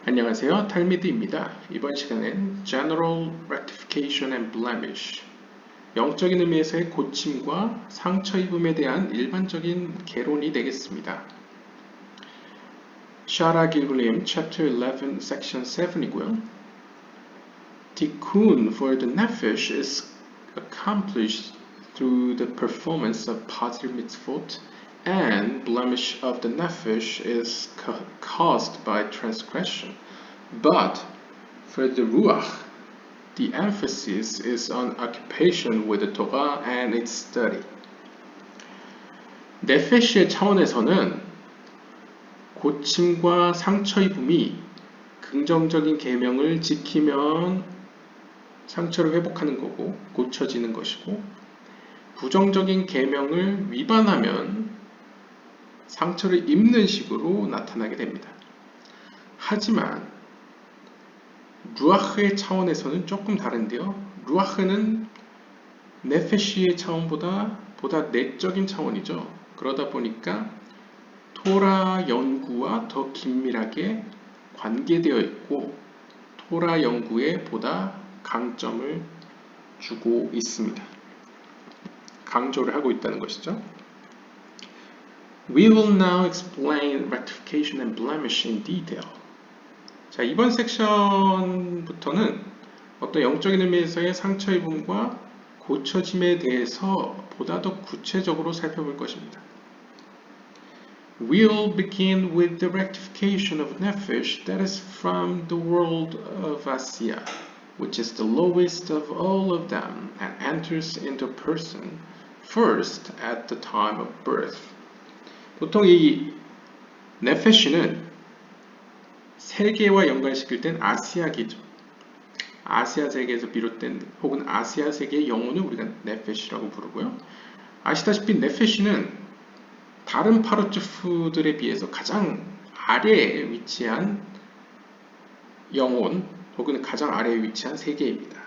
안녕하세요. 탈미드입니다. 이번 시간엔 General Rectification and Blemish, 영적인 의미에서의 고침과 상처 입음에 대한 일반적인 개론이 되겠습니다. 샤라 길굴림 Chapter 11, Section 7이고요. Tikkun for the Nefesh is accomplished through the performance of positive mitzvot, and blemish of the Nefesh is caused by transgression. But for the Ruach, the emphasis is on occupation with the Torah and its study. 네페시의 차원에서는 고침과 상처 입음이 긍정적인 계명을 지키면 상처를 회복하는 거고 고쳐지는 것이고, 부정적인 계명을 위반하면 상처를 입는 식으로 나타나게 됩니다. 하지만 루아흐의 차원에서는 조금 다른데요. 루아흐는 네페시의 차원보다 내적인 차원이죠. 그러다 보니까 토라 연구와 더 긴밀하게 관계되어 있고 토라 연구에 보다 강점을 주고 있습니다. 강조를 하고 있다는 것이죠. We will now explain rectification and blemish in detail. 자, 이번 섹션부터는 어떤 영적인 의미에서의 상처 입음과 고쳐짐에 대해서 보다 더 구체적으로 살펴볼 것입니다. We'll begin with the rectification of Nefesh that is from the world of Asiya, which is the lowest of all of them and enters into a person first at the time of birth. 보통 이 네페시는 세계와 연관시킬 땐 아시아계죠. 아시아 세계에서 비롯된 혹은 아시아 세계의 영혼을 우리가 네페시라고 부르고요. 아시다시피 네페시는 다른 파르츠프들에 비해서 가장 아래에 위치한 영혼 혹은 가장 아래에 위치한 세계입니다.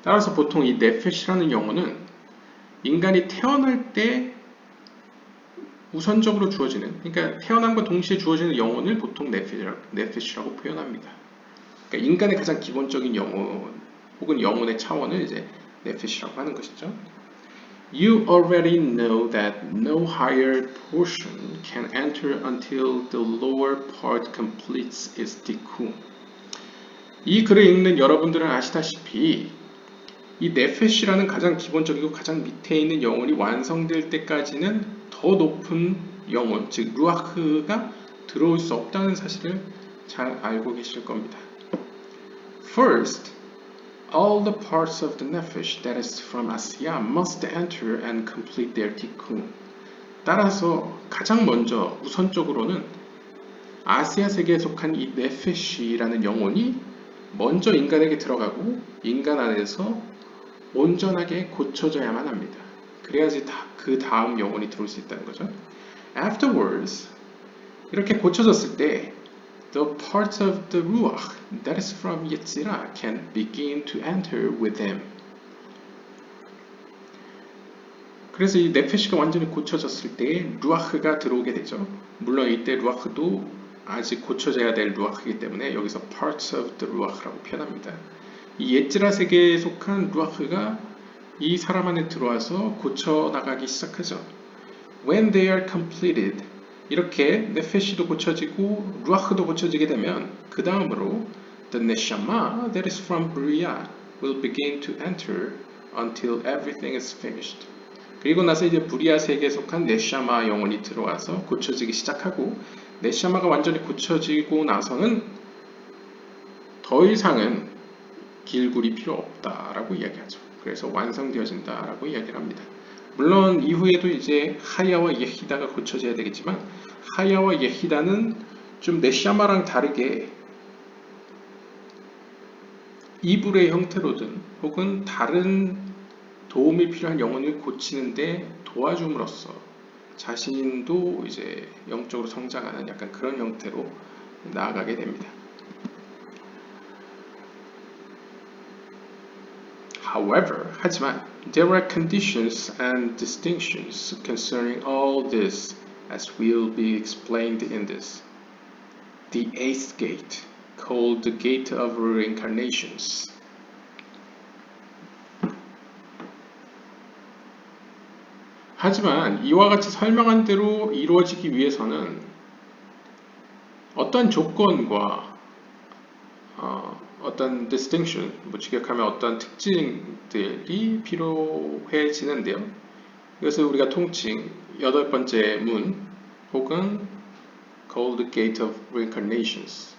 따라서 보통 이 네페시라는 영혼은 인간이 태어날 때 우선적으로 주어지는, 그러니까 태어남과 동시에 주어지는 영혼을 보통 네페시라고 표현합니다. 그러니까 인간의 가장 기본적인 영혼 혹은 영혼의 차원을 이제 네페시라고 하는 것이죠. You already know that no higher portion can enter until the lower part completes its tikkun. 이 글을 읽는 여러분들은 아시다시피 이 네페시라는 가장 기본적이고 가장 밑에 있는 영혼이 완성될 때까지는 더 높은 영혼, 즉 루아흐가 들어올 수 없다는 사실을 잘 알고 계실 겁니다. First, all the parts of the Nefesh that is from Asiya must enter and complete their tikkun. 따라서 가장 먼저 우선적으로는 아시아 세계에 속한 이 네페시라는 영혼이 먼저 인간에게 들어가고 인간 안에서 온전하게 고쳐져야만 합니다. 그래야지 그 다음 영혼이 들어올 수 있다는 거죠. Afterwards, 이렇게 고쳐졌을 때 the parts of the Ruach that is from Yetzirah can begin to enter with him. 그래서 이 네페시가 완전히 고쳐졌을 때 루아흐가 들어오게 되죠. 물론 이때 루아흐도 아직 고쳐져야 될 루아흐이기 때문에 여기서 parts of the Ruach라고 표현합니다. 이 예지라 세계에 속한 루아흐가 이 사람 안에 들어와서 고쳐나가기 시작하죠. When they are completed, 이렇게 네페시도 고쳐지고 루아흐도 고쳐지게 되면 그 다음으로 the neshama that is from Bria will begin to enter until everything is finished. 그리고 나서 이제 브리아 세계에 속한 네샤마 영혼이 들어와서 고쳐지기 시작하고, 네샤마가 완전히 고쳐지고 나서는 더 이상은 길굴이 필요 없다라고 이야기하죠. 그래서 완성되어진다라고 이야기를 합니다. 물론 이후에도 이제 하야와 예히다가 고쳐져야 되겠지만 하야와 예히다는 좀 네샤마랑 다르게 이불의 형태로든 혹은 다른 도움이 필요한 영혼을 고치는데 도와줌으로써 자신도 이제 영적으로 성장하는 약간 그런 형태로 나아가게 됩니다. However, 하지만 there are conditions and distinctions concerning all this as will be explained in this. the eighth gate, called the Gate of Reincarnations. 하지만 이와 같이 설명한 대로 이루어지기 위해서는 어떤 조건과 어떤 distinction, 직역하면 어떤 특징들이 필요해지는데요. 이것을 우리가 통칭 여덟 번째 문 혹은 called Gate of Reincarnations,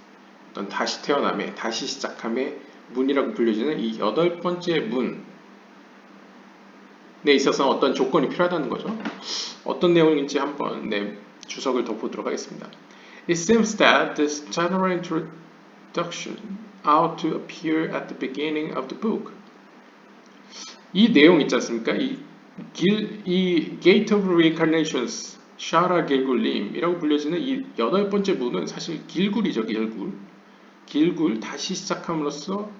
어떤 다시 태어남의, 다시 시작함의 문이라고 불려지는 이 여덟 번째 문에 있어서 어떤 조건이 필요하다는 거죠. 어떤 내용인지 한번 주석을 더 보도록 하겠습니다. It seems that this general introduction ought to appear at the beginning of the book. 이 내용 있지 않습니까? 이 Gate of Reincarnations, 샤라 길굴림이라고 불려지는 이 여덟 번째 문은 사실 길굴이죠, 길굴. 길굴, 다시 시작함으로써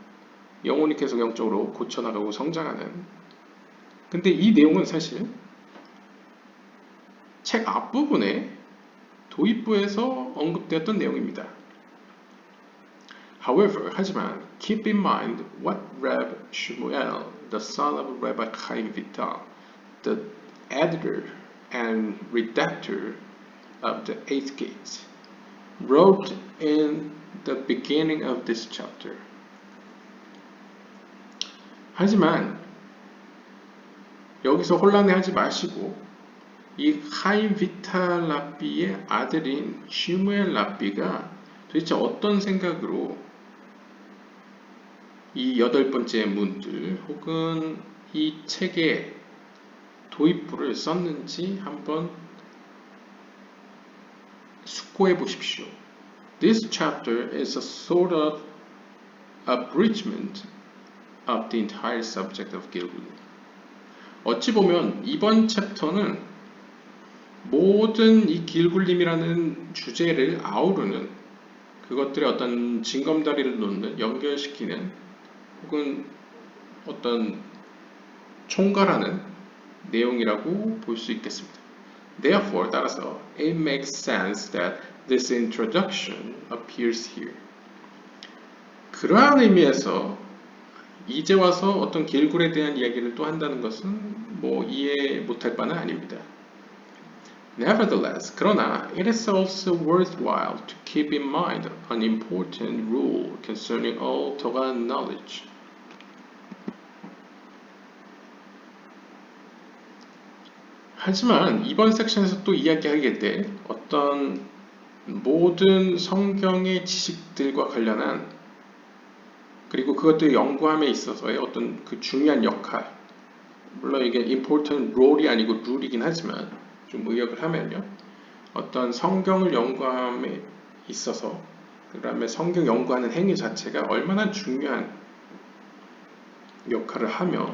영혼이 계속 영적으로 고쳐나가고 성장하는. 근데 이 내용은 사실 책 앞부분에 도입부에서 언급되었던 내용입니다. However, 하지만 keep in mind what Reb Shmuel, the son of Rabbi Chaim Vital, the editor and redactor of the Eighth Gate, wrote in the beginning of this chapter. 하지만 여기서 혼란해하지 마시고 이 하임 비탈 랍비의 아들인 슈무엘 랍비가 도대체 어떤 생각으로 이 여덟 번째 문들 혹은 이 책의 도입부를 썼는지 한번 숙고해 보십시오. This chapter is a sort of abridgment of the entire subject of Gilgul. 어찌 보면 이번 챕터는 모든 이 길굴림이라는 주제를 아우르는, 그것들의 어떤 징검다리를 놓는, 연결시키는 혹은 어떤 총괄하는 내용이라고 볼 수 있겠습니다. Therefore, 따라서 it makes sense that this introduction appears here. 그러한 의미에서 이제 와서 어떤 길굴에 대한 이야기를 또 한다는 것은 이해 못할 바는 아닙니다. Nevertheless, 그러나 it is also worthwhile to keep in mind an important rule concerning all Torah knowledge. 하지만 이번 섹션에서 또 이야기하게 될 어떤 모든 성경의 지식들과 관련한, 그리고 그것들 연구함에 있어서의 어떤 그 중요한 역할, 물론 이게 important role이 아니고 룰이긴 하지만 좀 의역을 하면요, 어떤 성경을 연구함에 있어서 그 다음에 성경 연구하는 행위 자체가 얼마나 중요한 역할을 하며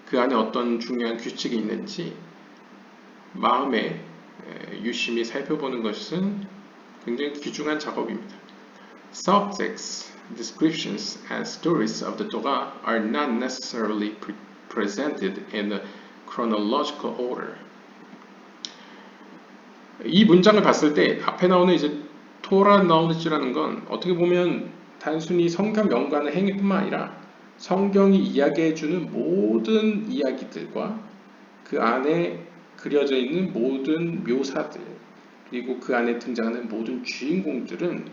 그 안에 어떤 중요한 규칙이 있는지 마음에 유심히 살펴보는 것은 굉장히 귀중한 작업입니다. Subjects, descriptions, and stories of the Torah are not necessarily presented in a chronological order. 이 문장을 봤을 때 앞에 나오는 이제 토라 knowledge라는 건 어떻게 보면 단순히 성경 연구하는 행위뿐만 아니라 성경이 이야기해주는 모든 이야기들과 그 안에 그려져 있는 모든 묘사들, 그리고 그 안에 등장하는 모든 주인공들은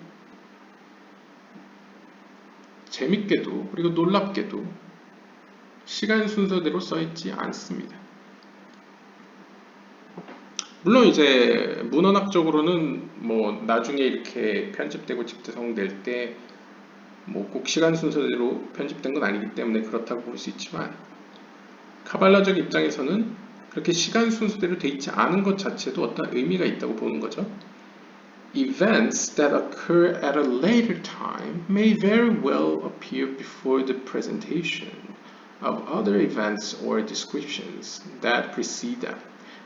재밌게도 그리고 놀랍게도 시간 순서대로 써있지 않습니다. 물론 이제 문헌학적으로는 나중에 이렇게 편집되고 집대성될 때 꼭 시간 순서대로 편집된 건 아니기 때문에 그렇다고 볼 수 있지만, 카발라적 입장에서는 그렇게 시간 순서대로 돼 있지 않은 것 자체도 어떤 의미가 있다고 보는 거죠. Events that occur at a later time may very well appear before the presentation of other events or descriptions that precede them.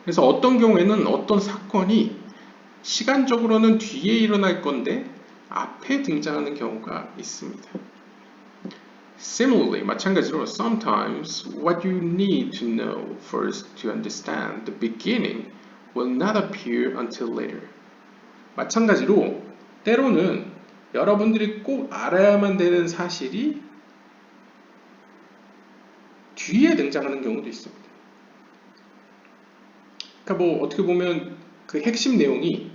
그래서 어떤 경우에는 어떤 사건이 시간적으로는 뒤에 일어날 건데 앞에 등장하는 경우가 있습니다. Similarly, 마찬가지로 sometimes what you need to know first to understand the beginning will not appear until later. 마찬가지로 때로는 여러분들이 꼭 알아야만 되는 사실이 뒤에 등장하는 경우도 있습니다. 그러니까 뭐 어떻게 보면 그 핵심 내용이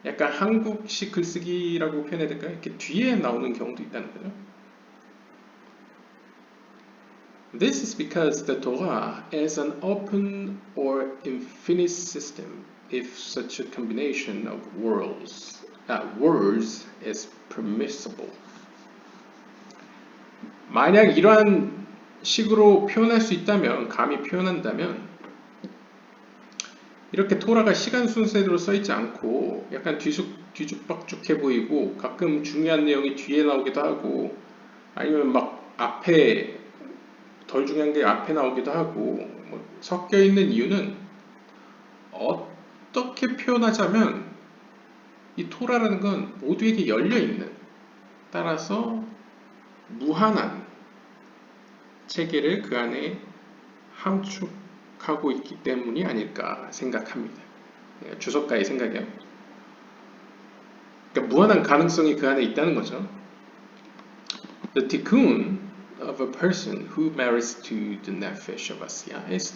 약간 한국식 글쓰기라고 표현해야 될까요? 이렇게 뒤에 나오는 경우도 있다는 거죠. This is because the Torah is an open or infinite system if such a combination of words is permissible. 만약 이러한 식으로 표현할 수 있다면, 감히 표현한다면 이렇게 토라가 시간 순서대로 써있지 않고 약간 뒤죽박죽해 보이고 가끔 중요한 내용이 뒤에 나오기도 하고 아니면 막 앞에 덜 중요한 게 앞에 나오기도 하고 뭐 섞여 있는 이유는 어떻게 표현하자면 이 토라라는 건 모두에게 열려 있는, 따라서 무한한 체계를 그 안에 함축하고 있기 때문이 아닐까 생각합니다. 주석가의 생각이요. 그러니까 무한한 가능성이 그 안에 있다는 거죠. The tikkun of a person who marries to the nefesh of Asiya is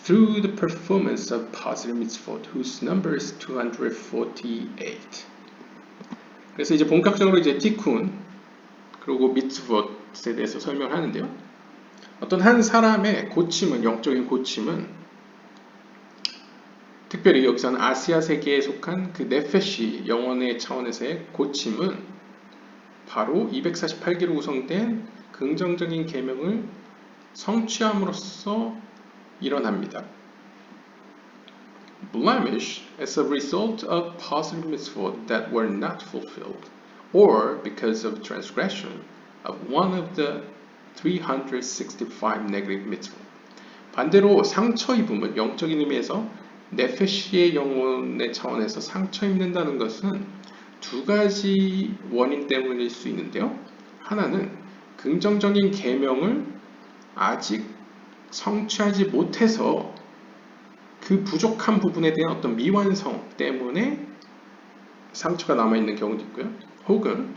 through the performance of positive mitzvot, whose number is 248. 그래서 이제 본격적으로 이제 티쿤 그리고 미tzvot에 대해서 설명하는데요. 어떤 한 사람의 고침은, 영적인 고침은 특별히 여기서는 아시아 세계에 속한 그 네페시 영혼의 차원에서의 고침은 바로 248개로 구성된 긍정적인 계명을 성취함으로써 일어납니다. Blemish is a result of positive mitzvot that were not fulfilled, or because of transgression of one of the 365 negative mitzvot. 반대로 상처 입음은 영적인 의미에서 네페시의 영혼의 차원에서 상처 입는다는 것은 두 가지 원인 때문일 수 있는데요. 하나는 긍정적인 계명을 아직 성취하지 못해서 그 부족한 부분에 대한 어떤 미완성 때문에 상처가 남아있는 경우도 있고요. 혹은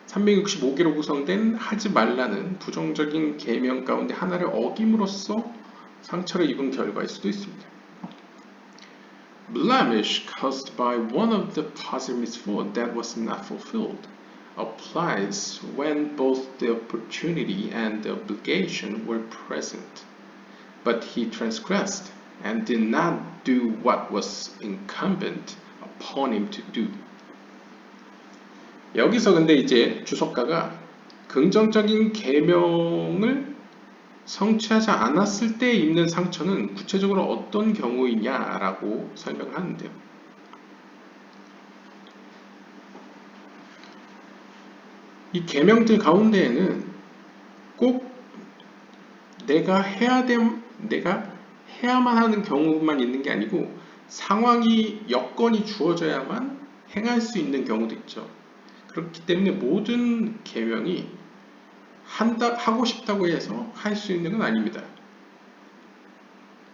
365개로 구성된 하지 말라는 부정적인 계명 가운데 하나를 어김으로써 상처를 입은 결과일 수도 있습니다. Blemish caused by one of the positive mitzvot that was not fulfilled applies when both the opportunity and the obligation were present, but he transgressed and did not do what was incumbent upon him to do. 여기서 근데 이제 주석가가 긍정적인 계명을 성취하지 않았을 때 입는 상처는 구체적으로 어떤 경우이냐라고 설명을 하는데요. 이 계명들 가운데에는 꼭 내가 해야만 하는 경우만 있는 게 아니고 상황이, 여건이 주어져야만 행할 수 있는 경우도 있죠. 그렇기 때문에 모든 계명이 하고 싶다고 해서 할 수 있는 건 아닙니다.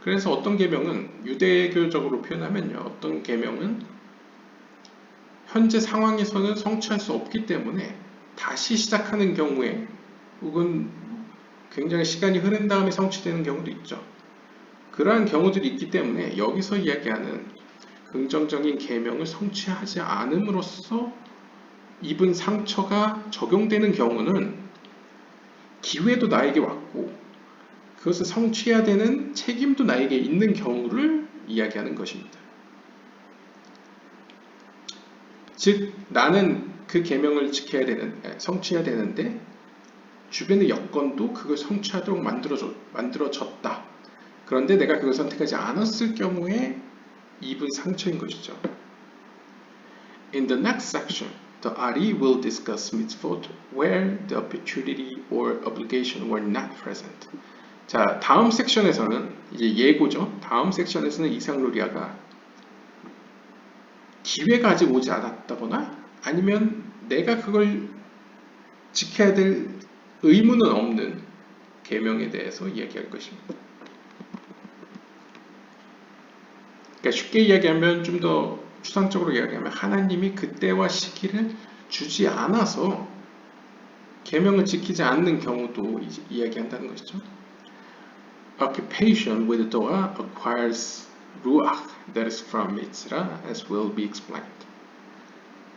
그래서 어떤 계명은 유대교적으로 표현하면요, 어떤 계명은 현재 상황에서는 성취할 수 없기 때문에 다시 시작하는 경우에 혹은 굉장히 시간이 흐른 다음에 성취되는 경우도 있죠. 그러한 경우들이 있기 때문에 여기서 이야기하는 긍정적인 계명을 성취하지 않음으로써 입은 상처가 적용되는 경우는 기회도 나에게 왔고 그것을 성취해야 되는 책임도 나에게 있는 경우를 이야기하는 것입니다. 즉 나는 그 계명을 성취해야 되는데 주변의 여건도 그걸 성취하도록 만들어졌다. 그런데 내가 그걸 선택하지 않았을 경우에 입은 상처인 것이죠. In the next section, the Ari will discuss mitzvot where the opportunity or obligation were not present. 자, 다음 섹션에서는 이제 예고죠. 다음 섹션에서는 이상루리아가 기회가 아직 오지 않았다거나 아니면 내가 그걸 지켜야 될 의무는 없는 계명에 대해서 이야기할 것입니다. 그러니까 쉽게 이야기하면 좀 더 추상적으로 이야기하면 하나님이 그때와 시기를 주지 않아서 계명을 지키지 않는 경우도 이야기한다는 것이죠. Occupation with Torah acquires ruach that is from Mitzrah, as will be explained.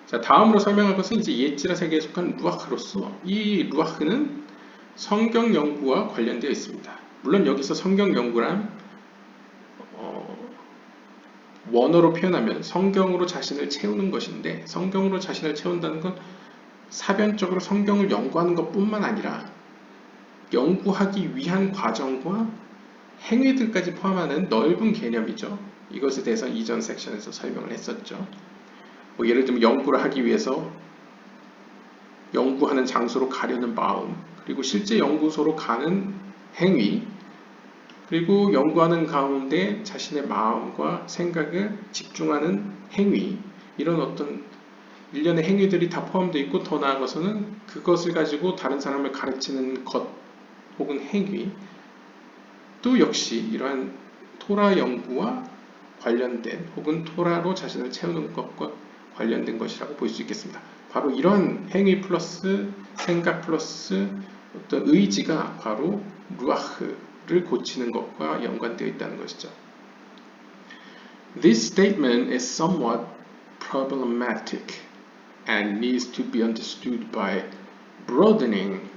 자, 다음으로 설명할 것은 이제 예지라 세계에 속한 루아흐로서 이 루아흐는 성경 연구와 관련되어 있습니다. 물론 여기서 성경 연구란 원어로 표현하면 성경으로 자신을 채우는 것인데, 성경으로 자신을 채운다는 건 사변적으로 성경을 연구하는 것뿐만 아니라 연구하기 위한 과정과 행위들까지 포함하는 넓은 개념이죠. 이것에 대해서 이전 섹션에서 설명을 했었죠. 뭐 예를 들면 연구를 하기 위해서 연구하는 장소로 가려는 마음, 그리고 실제 연구소로 가는 행위, 그리고 연구하는 가운데 자신의 마음과 생각을 집중하는 행위, 이런 어떤 일련의 행위들이 다 포함되어 있고, 더 나아가서는 그것을 가지고 다른 사람을 가르치는 것 혹은 행위, 또 역시 이러한 토라 연구와 관련된 혹은 토라로 자신을 채우는 것과 관련된 것이라고 볼 수 있겠습니다. 바로 이러한 행위 플러스 생각 플러스 어떤 의지가 바로 루아흐를 고치는 것과 연관되어 있다는 것이죠. This statement is somewhat problematic and needs to be understood by broadening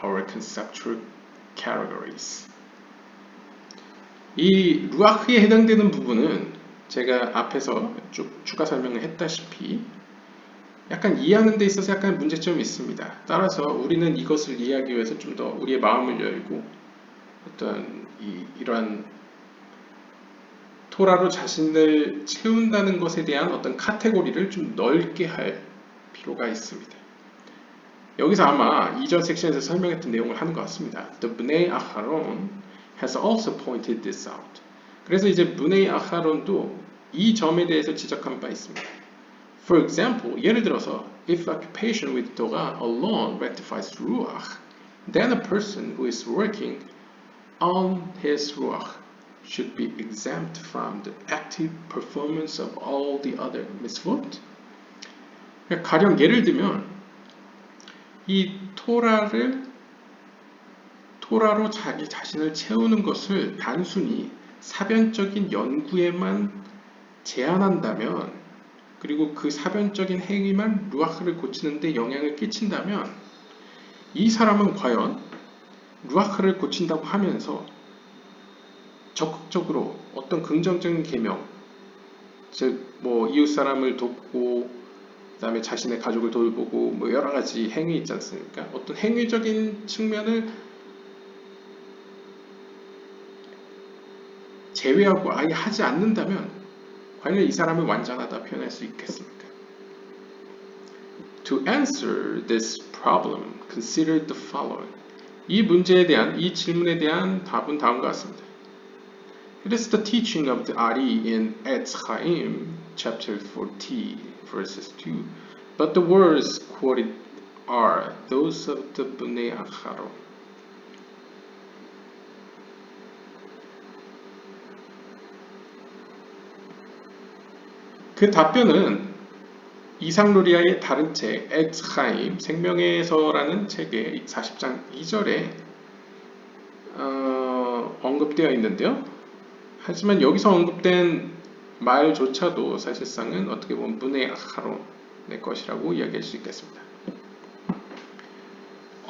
our conceptual categories. 이 루아흐에 해당되는 부분은 제가 앞에서 쭉 추가 설명을 했다시피 약간 이해하는 데 있어서 약간 문제점이 있습니다. 따라서 우리는 이것을 이해하기 위해서 좀 더 우리의 마음을 열고 어떤 이러한 토라로 자신을 채운다는 것에 대한 어떤 카테고리를 좀 넓게 할 필요가 있습니다. 여기서 아마 이전 섹션에서 설명했던 내용을 하는 것 같습니다. The Bnei Aharon has also pointed this out. 그래서 이제 Bnei Aharon도 이 점에 대해서 지적한 바 있습니다. For example, 예를 들어서 if occupation with Torah alone rectifies ruach, then a person who is working on his ruach should be exempt from the active performance of all the other mitzvot. 가령 예를 들면 이 토라로 자기 자신을 채우는 것을 단순히 사변적인 연구에만 제한한다면, 그리고 그 사변적인 행위만 루아흐를 고치는 데 영향을 끼친다면, 이 사람은 과연 루아흐를 고친다고 하면서 적극적으로 어떤 긍정적인 계명, 즉 뭐 이웃 사람을 돕고 그다음에 자신의 가족을 돌보고 뭐 여러 가지 행위 있지 않습니까? 어떤 행위적인 측면을 제외하고 아예 하지 않는다면 과연 이 사람을 완전하다 표현할 수 있겠습니까? To answer this problem, consider the following. 이 문제에 대한, 이 질문에 대한 답은 다음과 같습니다. It is the teaching of the Ari in Etz Chaim, chapter 40, verses 2. But the words quoted are those of the Bnei Aharon. 그 답변은 이상로리아의 다른 책 엑스 하임 생명에서라는 책의 40장 2절에 언급되어 있는데요. 하지만 여기서 언급된 말조차도 사실상은 어떻게 보면 Bnei Aharon의 것이라고 이야기할 수 있겠습니다.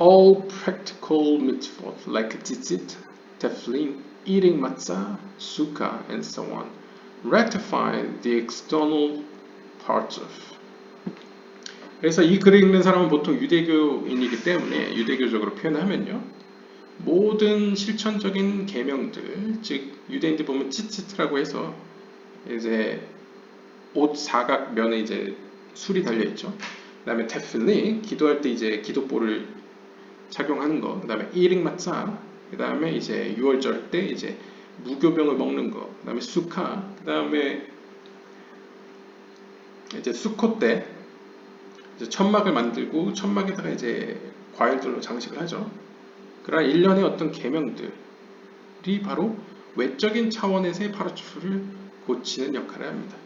All practical mitzvot like tzitzit, tefillin, eating matzah, sukkah, and so on rectify the external parts of. 그래서 이 글을 읽는 사람은 보통 유대교인이기 때문에 유대교적으로 표현하면요, 모든 실천적인 계명들, 즉 유대인들 보면 찌찌트라고 해서 이제 옷 사각면에 이제 술이 달려 있죠. 그다음에 테필린, 기도할 때 이제 기도볼을 착용하는 거. 그다음에 이링 마차, 그다음에 이제 유월절 때 이제 무교병을 먹는 거. 그다음에 수카, 그다음에 이제 수코 때 이제 천막을 만들고 천막에다가 이제 과일들로 장식을 하죠. 그러한 일련의 어떤 계명들이 바로 외적인 차원에서의 파라추를 고치는 역할을 합니다.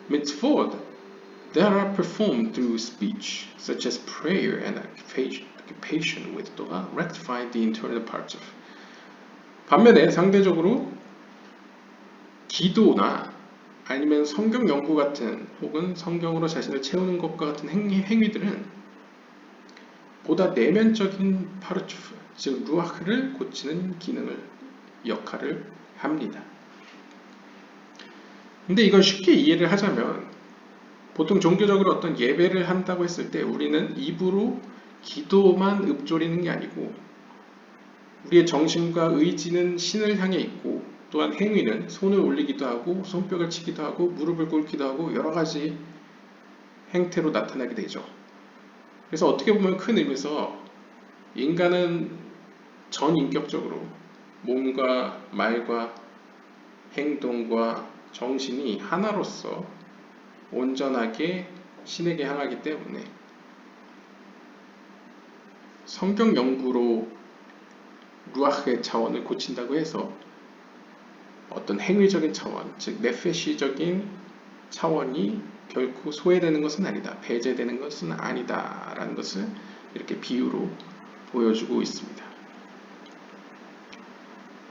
mitzvot that are performed through speech, such as prayer and occupation with Torah, rectify the internal parts of. 반면에 상대적으로 기도나 아니면 성경 연구 같은 혹은 성경으로 자신을 채우는 것과 같은 행위들은 보다 내면적인 파르추프, 즉 루아흐를 고치는 역할을 합니다. 근데 이걸 쉽게 이해를 하자면 보통 종교적으로 어떤 예배를 한다고 했을 때 우리는 입으로 기도만 읊조리는 게 아니고 우리의 정신과 의지는 신을 향해 있고 또한 행위는 손을 올리기도 하고 손뼉을 치기도 하고 무릎을 꿇기도 하고 여러 가지 행태로 나타나게 되죠. 그래서 어떻게 보면 큰 의미에서 인간은 전인격적으로 몸과 말과 행동과 정신이 하나로서 온전하게 신에게 향하기 때문에 성경 연구로 루아흐의 차원을 고친다고 해서 어떤 행위적인 차원, 즉 네페시적인 차원이 결코 소외되는 것은 아니다, 배제되는 것은 아니다 라는 것을 이렇게 비유로 보여주고 있습니다.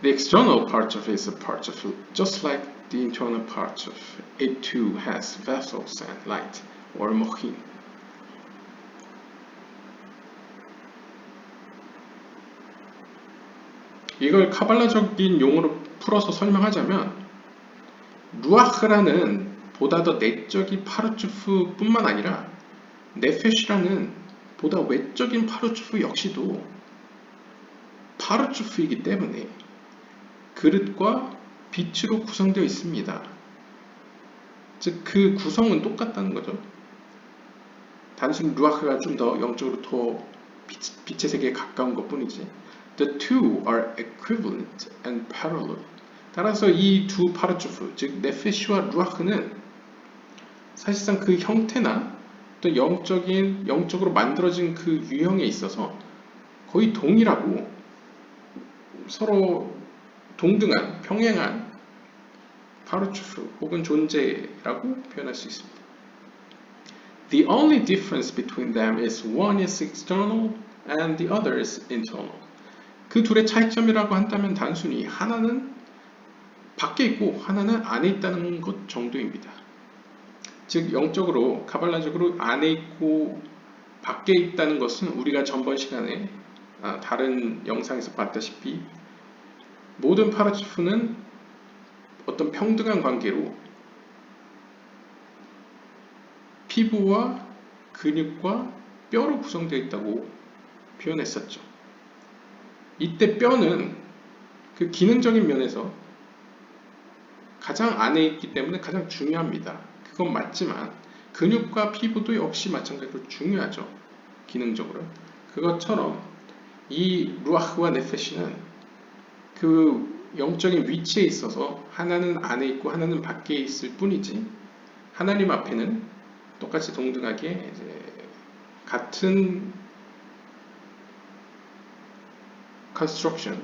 The external part of it is a part of it, just like the internal part of it too has vessels and light, or mochin. 이걸 카발라적인 용어로 풀어서 설명하자면 루아흐라는 보다 더 내적인 파르추프 뿐만 아니라 네페시라는 보다 외적인 파르추프 역시도 파르추프이기 때문에 그릇과 빛으로 구성되어 있습니다. 즉 그 구성은 똑같다는 거죠. 단순히 루아흐가 좀 더 영적으로 더 빛의 세계에 가까운 것 뿐이지. The two are equivalent and parallel. 따라서 이 두 파르추프, 즉 네페시와 루아흐는 사실상 그 형태나 또 영적으로 만들어진 그 유형에 있어서 거의 동일하고 서로 동등한, 평행한 파르추프 혹은 존재라고 표현할 수 있습니다. The only difference between them is one is external and the other is internal. 그 둘의 차이점이라고 한다면 단순히 하나는 밖에 있고 하나는 안에 있다는 것 정도입니다. 즉 영적으로, 카발라적으로 안에 있고 밖에 있다는 것은 우리가 전번 시간에 다른 영상에서 봤다시피 모든 파르추프는 어떤 평등한 관계로 피부와 근육과 뼈로 구성되어 있다고 표현했었죠. 이때 뼈는 그 기능적인 면에서 가장 안에 있기 때문에 가장 중요합니다. 그건 맞지만 근육과 피부도 역시 마찬가지로 중요하죠. 기능적으로. 그것처럼 이 루아흐와 네페시는 그 영적인 위치에 있어서 하나는 안에 있고 하나는 밖에 있을 뿐이지 하나님 앞에는 똑같이 동등하게 이제 같은 construction,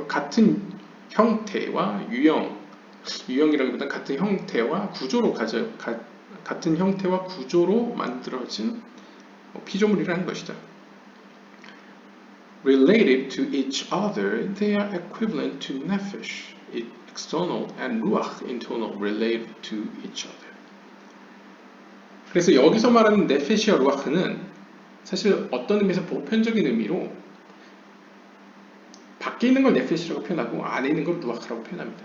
같은 형태와 유형이라기보다 같은 형태와 구조로 같은 형태와 구조로 만들어진 피조물이라는 것이죠. Related to each other, they are equivalent to nefesh, external, and ruach, internal, related to each other. 그래서 여기서 말하는 네페시와 루아흐는 사실 어떤 의미에서 보편적인 의미로 밖에 있는 걸 네페시라고 표현하고 안에 있는 걸 루아흐라고 표현합니다.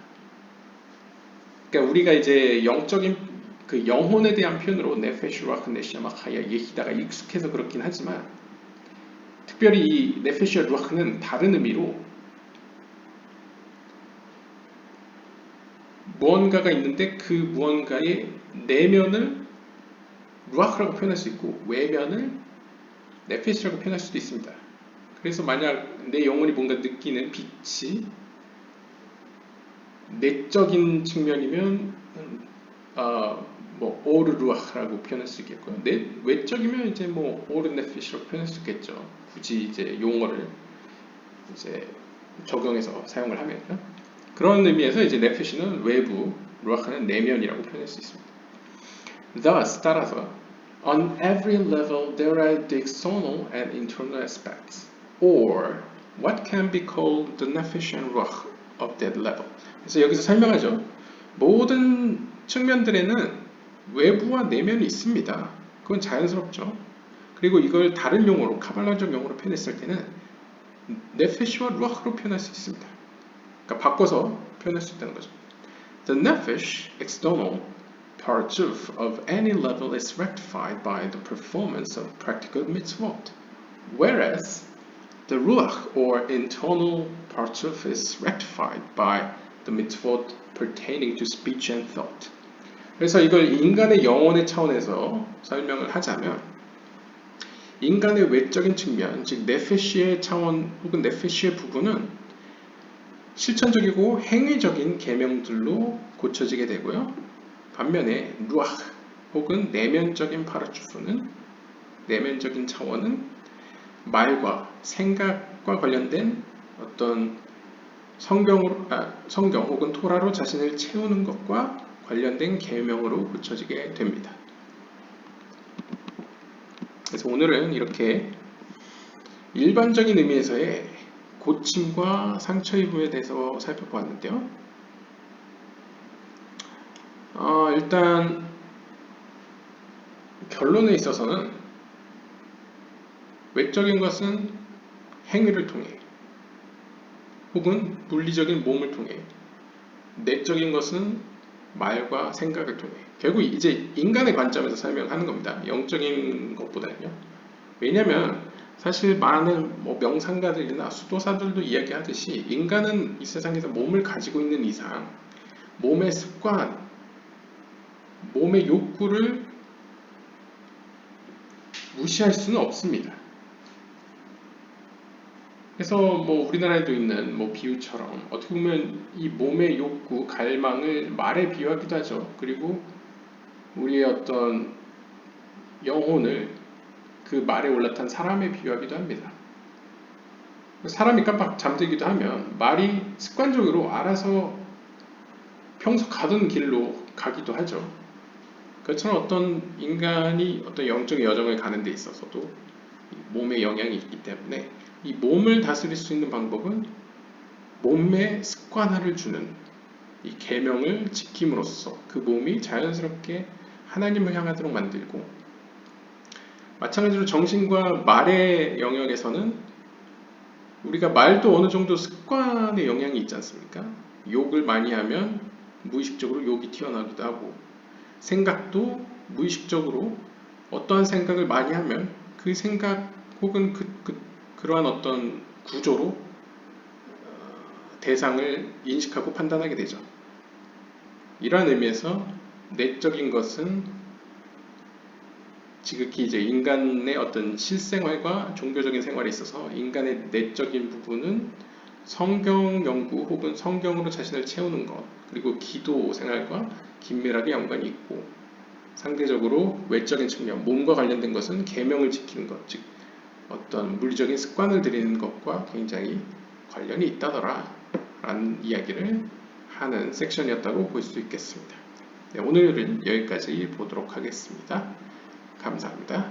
그러니까 우리가 이제 영적인 그 영혼에 대한 표현으로 네페시, 루아흐, 네시아마, 하야, 예히다가 익숙해서 그렇긴 하지만 특별히 이 네페시와 루아흐는 다른 의미로 무언가가 있는데 그 무언가의 내면을 루아흐라고 표현할 수 있고 외면을 네페시라고 표현할 수도 있습니다. 그래서 만약 내 영혼이 뭔가 느끼는 빛이 내적인 측면이면 뭐 오르 루아흐라고 표현할 수 있겠고요. 외적이면 이제 뭐 오르 네페시라고 표현할 수 있겠죠. 굳이 이제 용어를 이제 적용해서 사용을 하면요. 그런 의미에서 이제 네페시는 외부, 루아흐는 내면이라고 표현할 수 있습니다. Thus, 따라서, on every level there are the external and internal aspects, or what can be called the nefesh and ruach of that level. 그래서 여기서 설명하죠. 모든 측면들에는 외부와 내면이 있습니다. 그건 자연스럽죠. 그리고 이걸 다른 용어로, 카발라적 용어로 표현했을 때는 네페시와 루ach로 표현할 수 있습니다. 그러니까 바꿔서 표현할 수 있다는 거죠. The nefesh, external, partzuf of any level is rectified by the performance of practical mitzvot, whereas the ruach or internal partzuf is rectified by the mitzvot pertaining to speech and thought. 그래서 이걸 인간의 영혼의 차원에서 설명을 하자면 인간의 외적인 측면, 즉 네페시의 차원 혹은 네페시의 부분은 실천적이고 행위적인 계명들로 고쳐지게 되고요. 반면에 루ach 혹은 내면적인 파르추프는 내면적인 차원은 말과 생각과 관련된 어떤 성경 혹은 토라로 자신을 채우는 것과 관련된 계명으로 고쳐지게 됩니다. 그래서 오늘은 이렇게 일반적인 의미에서의 고침과 상처 입음에 대해서 살펴보았는데요. 일단 결론에 있어서는 외적인 것은 행위를 통해 혹은 물리적인 몸을 통해, 내적인 것은 말과 생각을 통해, 결국 이제 인간의 관점에서 설명하는 겁니다. 영적인 것보다는요. 왜냐하면 사실 많은 명상가들이나 수도사들도 이야기하듯이 인간은 이 세상에서 몸을 가지고 있는 이상 몸의 습관, 몸의 욕구를 무시할 수는 없습니다. 그래서 우리나라에도 있는 비유처럼 어떻게 보면 이 몸의 욕구, 갈망을 말에 비유하기도 하죠. 그리고 우리의 어떤 영혼을 그 말에 올라탄 사람에 비유하기도 합니다. 사람이 깜빡 잠들기도 하면 말이 습관적으로 알아서 평소 가던 길로 가기도 하죠. 그것처럼 어떤 인간이 어떤 영적 여정을 가는 데 있어서도 몸에 영향이 있기 때문에 이 몸을 다스릴 수 있는 방법은 몸에 습관화를 주는 이 계명을 지킴으로써 그 몸이 자연스럽게 하나님을 향하도록 만들고, 마찬가지로 정신과 말의 영역에서는 우리가 말도 어느 정도 습관의 영향이 있지 않습니까? 욕을 많이 하면 무의식적으로 욕이 튀어나오기도 하고, 생각도 무의식적으로 어떠한 생각을 많이 하면 그 생각 혹은 그러한 어떤 구조로 대상을 인식하고 판단하게 되죠. 이러한 의미에서 내적인 것은 지극히 이제 인간의 어떤 실생활과 종교적인 생활에 있어서 인간의 내적인 부분은 성경 연구 혹은 성경으로 자신을 채우는 것, 그리고 기도 생활과 긴밀하게 연관이 있고, 상대적으로 외적인 측면, 몸과 관련된 것은 계명을 지키는 것, 즉 어떤 물리적인 습관을 들이는 것과 굉장히 관련이 있다더라 라는 이야기를 하는 섹션이었다고 볼 수 있겠습니다. 네, 오늘은 여기까지 보도록 하겠습니다. 감사합니다.